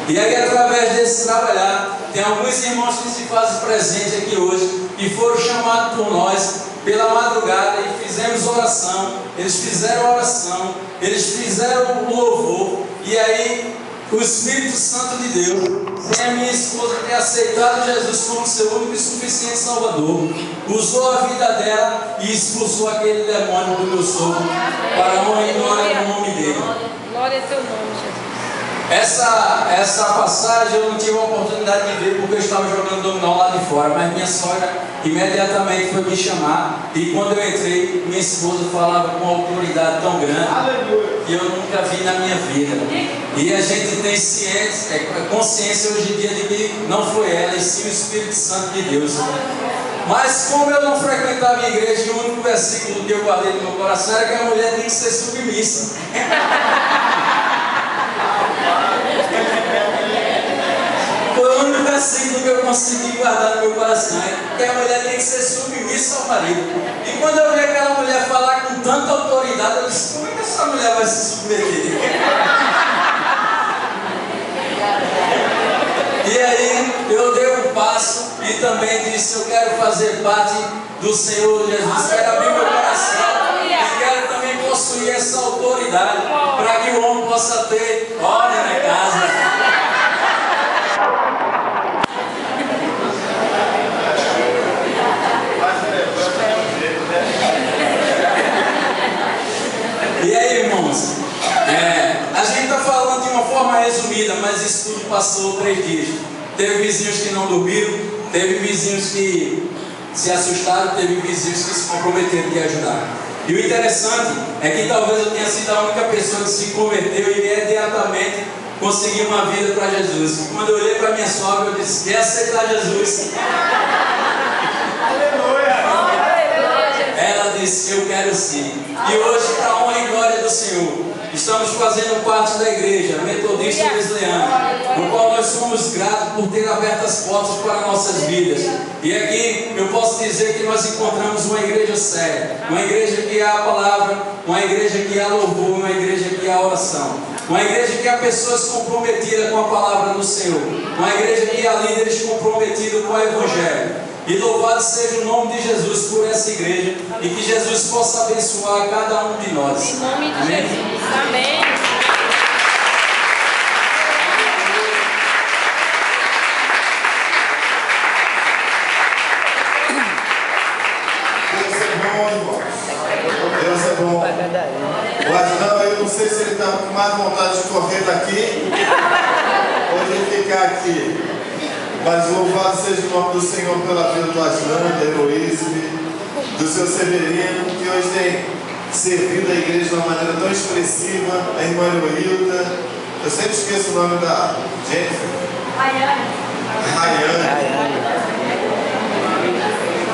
Speaker 4: E aí, através desse trabalhar, tem alguns irmãos que se fazem presente aqui hoje, que foram chamados por nós pela madrugada e fizemos oração. Eles fizeram oração, eles fizeram o louvor. E aí o Espírito Santo de Deus, sem a minha esposa ter aceitado Jesus como seu único e suficiente Salvador, usou a vida dela e expulsou aquele demônio do meu sogro para a honra e glória do nome dele.
Speaker 2: Glória a teu nome, Jesus.
Speaker 4: Essa passagem eu não tive a oportunidade de ver porque eu estava jogando dominó lá de fora, mas minha sogra imediatamente foi me chamar e quando eu entrei, minha esposa falava com uma autoridade tão grande que eu nunca vi na minha vida. E a gente tem consciência hoje em dia de que não foi ela, e sim o Espírito Santo de Deus. Mas como eu não frequentava a igreja, o único versículo que eu guardei no meu coração era que a mulher tem que ser submissa. Foi o único versículo que eu consegui guardar no meu coração, que a mulher tem que ser submissa ao marido. E quando eu vi aquela mulher falar com tanta autoridade, eu disse: como é que essa mulher vai se submeter? E aí eu dei um passo e também disse: eu quero fazer parte do Senhor Jesus, quero abrir meu coração e quero também possuir essa autoridade para que o homem possa ter ordem na casa. E aí, irmãos, a gente está falando de uma forma resumida, mas isso tudo passou 3 dias. Teve vizinhos que não dormiram, teve vizinhos que se assustaram, teve vizinhos que se comprometeram de ajudar. E o interessante é que talvez eu tenha sido a única pessoa que se converteu e imediatamente consegui uma vida para Jesus. E quando eu olhei para minha sogra, eu disse: quer aceitar Jesus? Ela disse: eu quero sim. E hoje, para a honra e glória do Senhor, estamos fazendo parte da igreja Metodista Wesleyana, no qual nós somos gratos por ter aberto as portas para nossas vidas. E aqui eu posso dizer que nós encontramos uma igreja séria, uma igreja que há a palavra, uma igreja que há louvor, uma igreja que há oração, uma igreja que há pessoas comprometidas com a palavra do Senhor, uma igreja que há líderes comprometidos com o Evangelho. E louvado seja o nome de Jesus por essa igreja, e que Jesus possa abençoar cada um de nós.
Speaker 2: Em nome de
Speaker 4: Amém?
Speaker 2: Jesus. Amém.
Speaker 1: Deus é bom, irmãos. Deus é bom. Mas não, eu não sei se ele está com mais vontade de correr daqui ou de ficar aqui. Mas louvado seja o nome do Senhor pela vida do Aslan, da Heloísme, do seu Severino, que hoje tem servido a igreja de uma maneira tão expressiva, a irmã Heloílda. Eu sempre esqueço o nome da Jennifer. Rayane.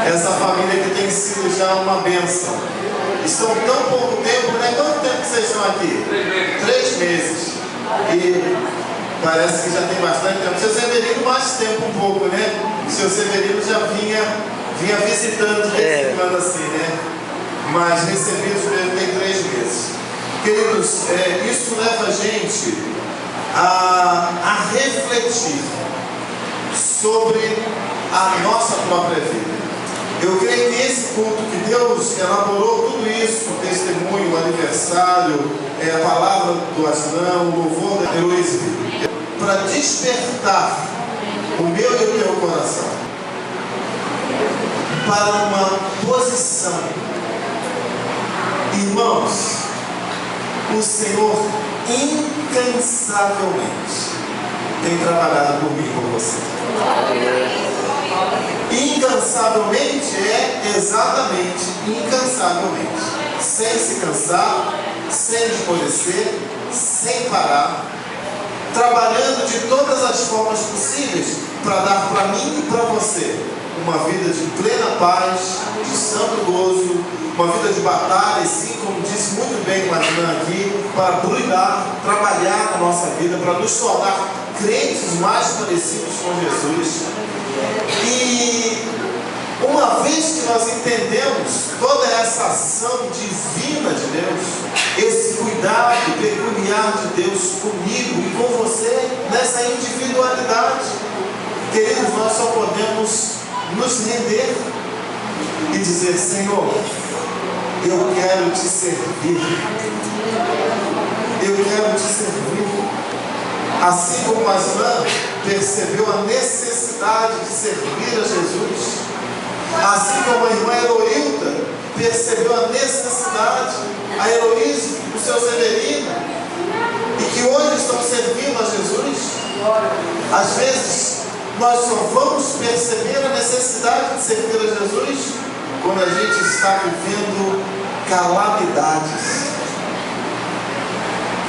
Speaker 1: Essa família que tem sido já uma bênção. Estão tão pouco tempo, né? Quanto tempo que vocês estão aqui? 3 meses. E parece que já tem bastante tempo. O seu Severino mais tempo um pouco, né? O seu Severino já vinha visitando de vez em quando assim, né? Mas recebidos mesmo tem 3 meses. Queridos, isso leva a gente a refletir sobre a nossa própria vida. Eu creio que esse culto que Deus elaborou tudo isso, o testemunho, o aniversário, a palavra do Aslan, o louvor da Heloísme, para despertar o meu e o teu coração para uma posição. Irmãos, o Senhor incansavelmente tem trabalhado por mim e por você. Incansavelmente é exatamente incansavelmente, sem se cansar, sem esmorecer, sem parar, trabalhando de todas as formas possíveis para dar para mim e para você uma vida de plena paz, de santo gozo, uma vida de batalha, sim, como disse muito bem o Aslan aqui, para brilhar, trabalhar na nossa vida, para nos tornar crentes mais parecidos com Jesus. E uma vez que nós entendemos toda essa ação divina de Deus, esse cuidado peculiar de Deus comigo e com você nessa individualidade, queridos, nós só podemos nos render e dizer: Senhor, eu quero te servir. Eu quero te servir. Assim como Aslan percebeu a necessidade de servir a Jesus, assim como a irmã Heloílda percebeu a necessidade, a Heloísme, o seu Severino, e que hoje estão servindo a Jesus, às vezes nós só vamos perceber a necessidade de servir a Jesus quando a gente está vivendo calamidades,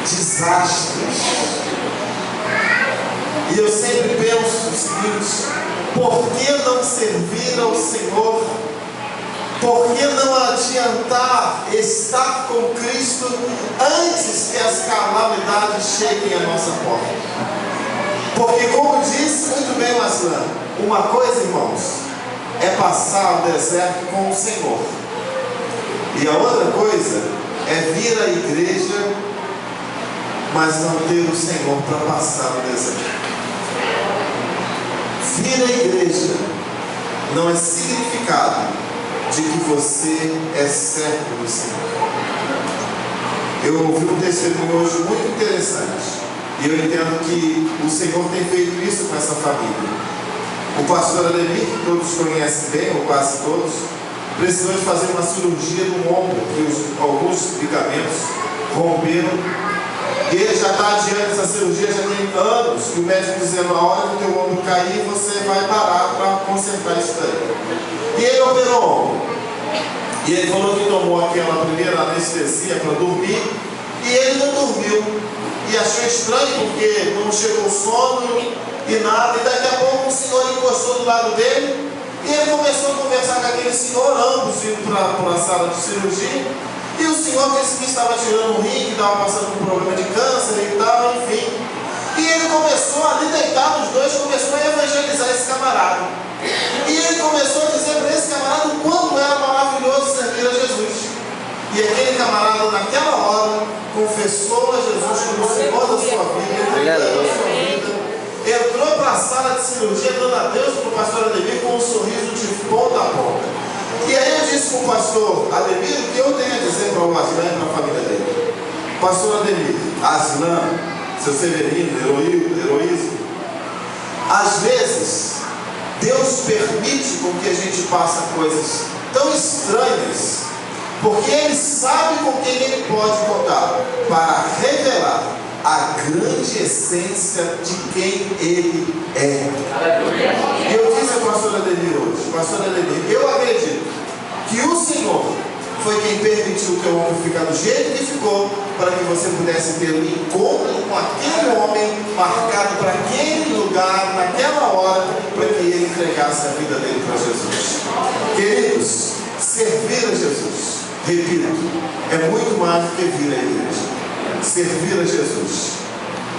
Speaker 1: desastres. E eu sempre penso o seguinte: por que não servir ao Senhor? Por que não adiantar estar com Cristo antes que as calamidades cheguem à nossa porta? Porque, como disse muito bem o Aslan, uma coisa, irmãos, é passar o deserto com o Senhor, e a outra coisa é vir à igreja, mas não ter o Senhor para passar o deserto. Vir à igreja não é significado de que você é servo do Senhor. Eu ouvi um testemunho hoje muito interessante, e eu entendo que o Senhor tem feito isso com essa família. O pastor Ademir, que todos conhecem bem, ou quase todos, precisou de fazer uma cirurgia no ombro, que alguns ligamentos romperam. E ele já está adiante dessa cirurgia, já tem anos, que o médico dizendo: a hora que o teu ombro cair, você vai parar para consertar isso daí. E ele operou o ombro. E ele falou que tomou aquela primeira anestesia para dormir, E ele não dormiu. E achou estranho porque não chegou sono e nada. E daqui a pouco o Senhor encostou do lado dele. E ele começou a conversar com aquele senhor, ambos indo para a sala de cirurgia. E o senhor disse que estava tirando um rim, que estava passando por um problema de câncer e tal, enfim. E ele começou, ali deitado, os dois, começou a evangelizar esse camarada. E ele começou a dizer para esse camarada o quanto era maravilhoso servir a Jesus. E aquele camarada, naquela hora, confessou a Jesus como o Senhor da sua vida, entregou a sua vida, entrou para a sala de cirurgia, dando adeus para o pastor Ademir com um sorriso de ponta a ponta. E aí eu disse para o pastor Ademir o que eu tenho a dizer para o Aslan e para a família dele. Pastor Ademir, Aslan, seu Severino, heroísmo, às vezes Deus permite com que a gente passe coisas tão estranhas, porque Ele sabe com quem Ele pode contar para revelar a grande essência de quem Ele é. E eu disse ao pastor Ademir hoje, pastor Ademir, eu acredito que o Senhor foi quem permitiu que o homem ficar do jeito que ficou, para que você pudesse ter um encontro com aquele homem marcado para aquele lugar, naquela hora, para que ele entregasse a vida dele para Jesus. Queridos, servir a Jesus, repito, é muito mais do que vir à igreja. Servir a Jesus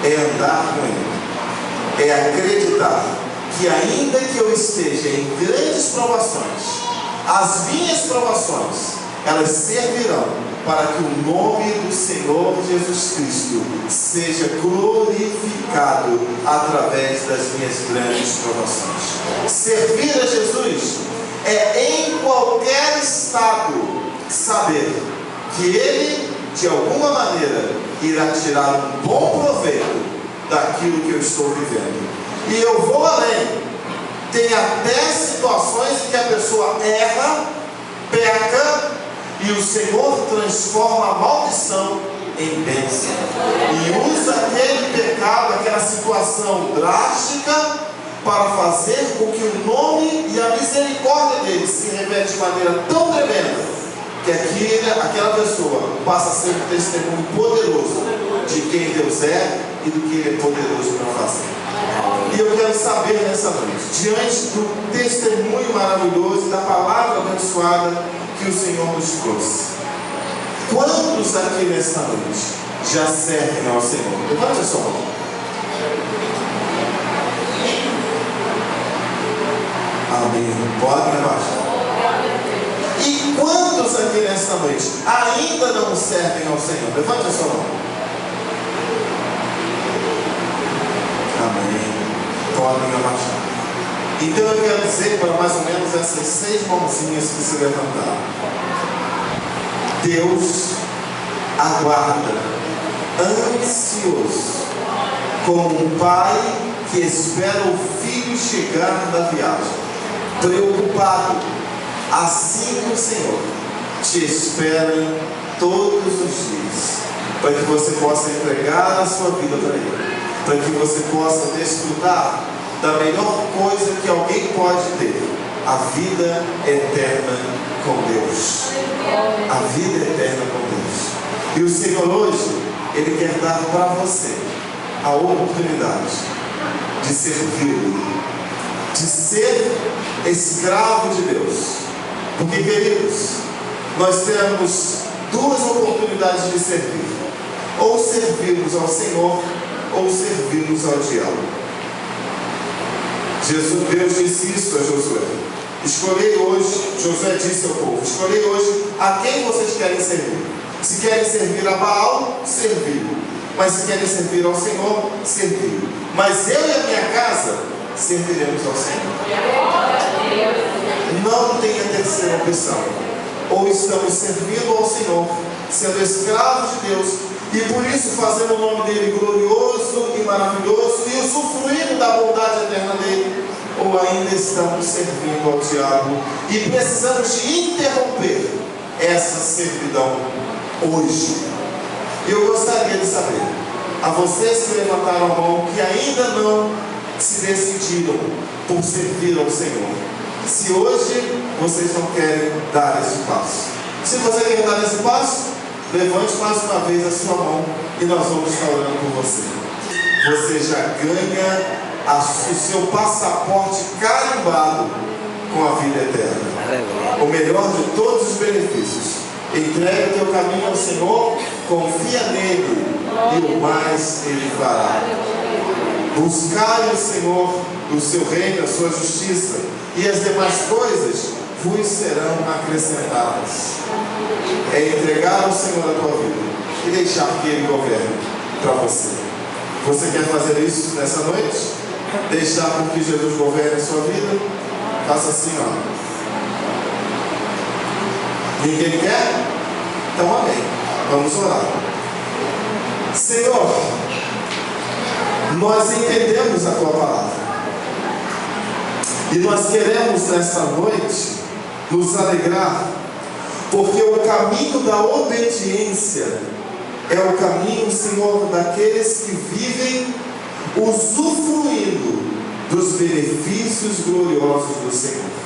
Speaker 1: é andar com Ele, é acreditar que ainda que eu esteja em grandes provações, as minhas provações, elas servirão para que o nome do Senhor Jesus Cristo seja glorificado através das minhas grandes provações. Servir a Jesus é, em qualquer estado, saber que Ele, de alguma maneira, irá tirar um bom proveito daquilo que eu estou vivendo. E eu vou além. Tem até situações em que a pessoa erra, peca, e o Senhor transforma a maldição em bênção. E usa aquele pecado, aquela situação drástica, para fazer com que o nome e a misericórdia dele se revele de maneira tão tremenda, que aquela pessoa passa a ser um testemunho poderoso de quem Deus é e do que Ele é poderoso para fazer. E eu quero saber nessa noite, diante do testemunho maravilhoso, da palavra abençoada que o Senhor nos trouxe, quantos aqui nessa noite já servem ao Senhor? Levante a sua mão. Amém. Pode me abaixar. E quantos aqui nessa noite ainda não servem ao Senhor? Levante a sua mão. Amém. Podem abaixar. Então eu quero dizer para mais ou menos essas 6 mãozinhas que se levantaram: Deus aguarda, ansioso, como um pai que espera o filho chegar da viagem, preocupado, assim que o Senhor te espera todos os dias, para que você possa entregar a sua vida para Ele, para que você possa desfrutar da melhor coisa que alguém pode ter: a vida eterna com Deus. A vida eterna com Deus. E o Senhor hoje, Ele quer dar para você a oportunidade de servi-lo, de ser escravo de Deus. Porque, queridos, nós temos 2 oportunidades de servir: ou servirmos ao Senhor, ou servirmos ao diabo. Deus disse isso a Josué: escolhei hoje, Josué disse ao povo, escolhei hoje a quem vocês querem servir. Se querem servir a Baal, servir. Mas se querem servir ao Senhor, servir. Mas eu e a minha casa serviremos ao Senhor. Não tem a terceira opção. Ou estamos servindo ao Senhor, sendo escravos de Deus, e por isso fazendo o nome dele glorioso e maravilhoso, e usufruindo da bondade eterna dele, ou ainda estamos servindo ao diabo e precisamos de interromper essa servidão hoje. Eu gostaria de saber, a vocês que levantaram a mão, que ainda não se decidiram por servir ao Senhor, se hoje vocês não querem dar esse passo. Se você quer dar esse passo, levante mais uma vez a sua mão e nós vamos estar orando por você. Você já ganha o seu passaporte carimbado com a vida eterna. O melhor de todos os benefícios. Entrega o teu caminho ao Senhor, confia nele e o mais ele fará. Buscai o Senhor, o seu reino, a sua justiça, e as demais coisas vos serão acrescentadas. É entregar ao Senhor a tua vida e deixar que ele governe para você. Você quer fazer isso nessa noite? Deixar com que Jesus governe a sua vida? Faça assim, ó. Ninguém quer? Então amém. Vamos orar. Senhor, nós entendemos a tua palavra e nós queremos nesta noite nos alegrar, porque o caminho da obediência é o caminho, Senhor, daqueles que vivem usufruindo dos benefícios gloriosos do Senhor.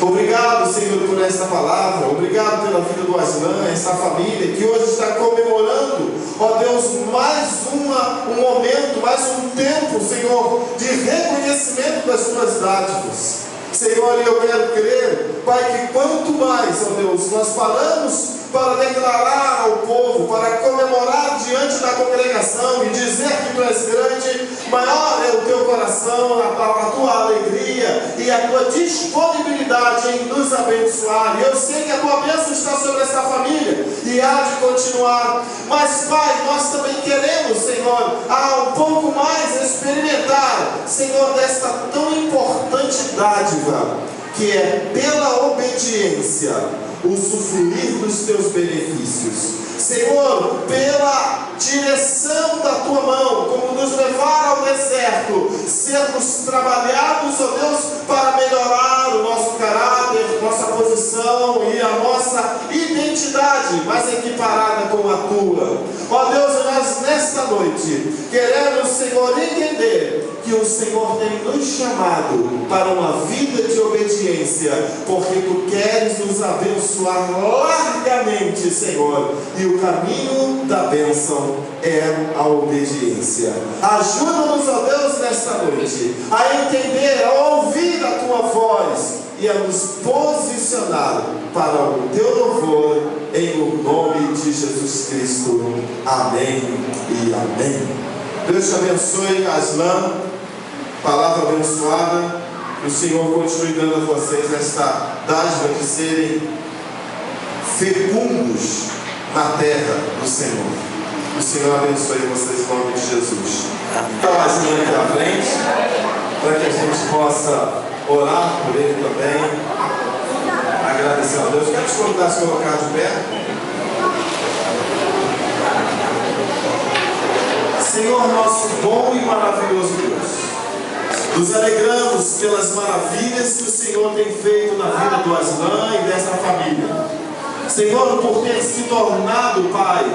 Speaker 1: Obrigado, Senhor, por esta palavra. Obrigado pela vida do Aslan, essa família que hoje está comemorando, ó Deus, mais um momento, mais um tempo, Senhor, de reconhecimento das tuas dádivas. Senhor, eu quero crer, Pai, que quanto mais, ó Deus, nós paramos para declarar ao povo, para comemorar diante da congregação e dizer que tu és grande, maior é o teu coração, a tua alegria e a tua disponibilidade em nos abençoar. E eu sei que a tua bênção está sobre esta família e há de continuar. Mas, Pai, nós também queremos, Senhor, um pouco mais experimentar, Senhor, desta tão importante dádiva, que é pela obediência usufruir dos teus benefícios. Senhor, pela direção da tua mão, como nos levar ao deserto, sermos trabalhados, ó Deus, para melhorar o nosso caráter, nossa posição e a nossa identidade mais equiparada com a tua. Ó Deus, nós nesta noite queremos, Senhor, entender que o Senhor tem nos chamado para uma vida de obediência, porque tu queres nos abençoar largamente, Senhor, e o caminho da bênção é a obediência. Ajuda-nos, ó Deus, nesta noite a entender, a ouvir a tua voz e a nos posicionar para o teu louvor, em o nome de Jesus Cristo. Amém e amém. Deus te abençoe, Aslan. Palavra abençoada. Que o Senhor continue dando a vocês esta dádiva de serem fecundos na terra do Senhor. O Senhor abençoe vocês em nome de Jesus. Então, Aslan aqui à frente, para que a gente possa orar por ele também, agradecer a Deus. Quero te convidar a se colocar de pé. Senhor, nosso bom e maravilhoso Deus, nos alegramos pelas maravilhas que o Senhor tem feito na vida do Aslan e dessa família. Senhor, por ter se tornado, Pai,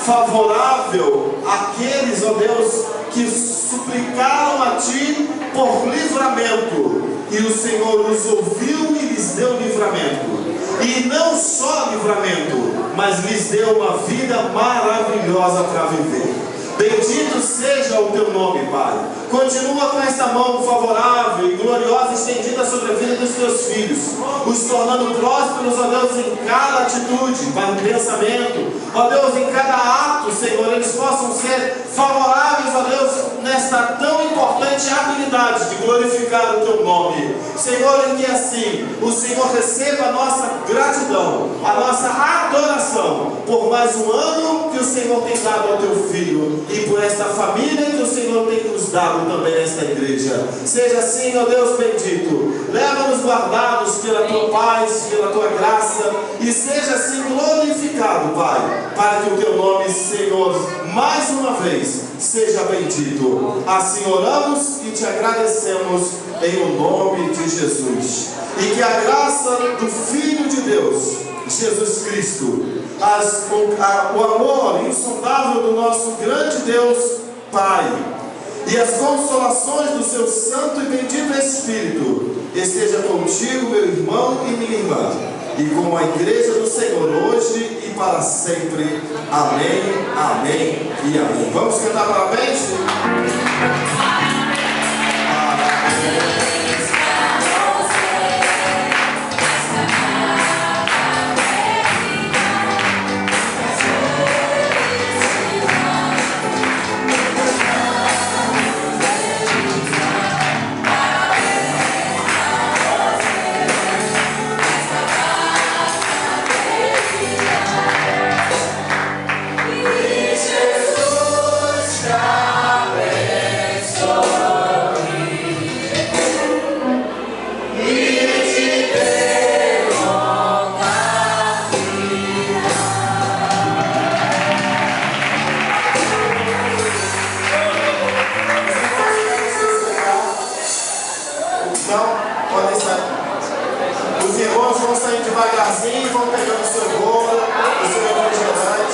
Speaker 1: favorável àqueles, ó Deus, que suplicaram a Ti por livramento, e o Senhor os ouviu e lhes deu livramento. E não só livramento, mas lhes deu uma vida maravilhosa para viver. Bendito seja o teu nome, Pai. Continua com esta mão favorável e gloriosa estendida sobre a vida dos teus filhos, os tornando prósperos, ó Deus, em cada atitude, para o pensamento, ó Deus, em cada ato, Senhor, eles possam ser favoráveis, ó Deus, nesta tão importante habilidade de glorificar o teu nome. Senhor, em que assim o Senhor receba a nossa gratidão, a nossa adoração por mais um ano que o Senhor tem dado ao teu filho e por esta família que o Senhor tem nos dado também nesta igreja. Seja assim, ó Deus bendito, leva-nos guardados pela tua paz, pela tua graça, e seja assim glorificado, Pai, para que o teu nome, Senhor, mais uma vez seja bendito. Assim oramos e te agradecemos em o nome de Jesus. E que a graça do Filho de Deus, Jesus Cristo, o amor insondável do nosso grande Deus Pai e as consolações do seu santo e bendito Espírito esteja contigo, meu irmão e minha irmã, e com a igreja do Senhor hoje e para sempre. Amém, amém e amém. Vamos cantar parabéns? Podem sair. Os irmãos vão sair devagarzinho, vão pegando o seu bolo, o seu refrigerante.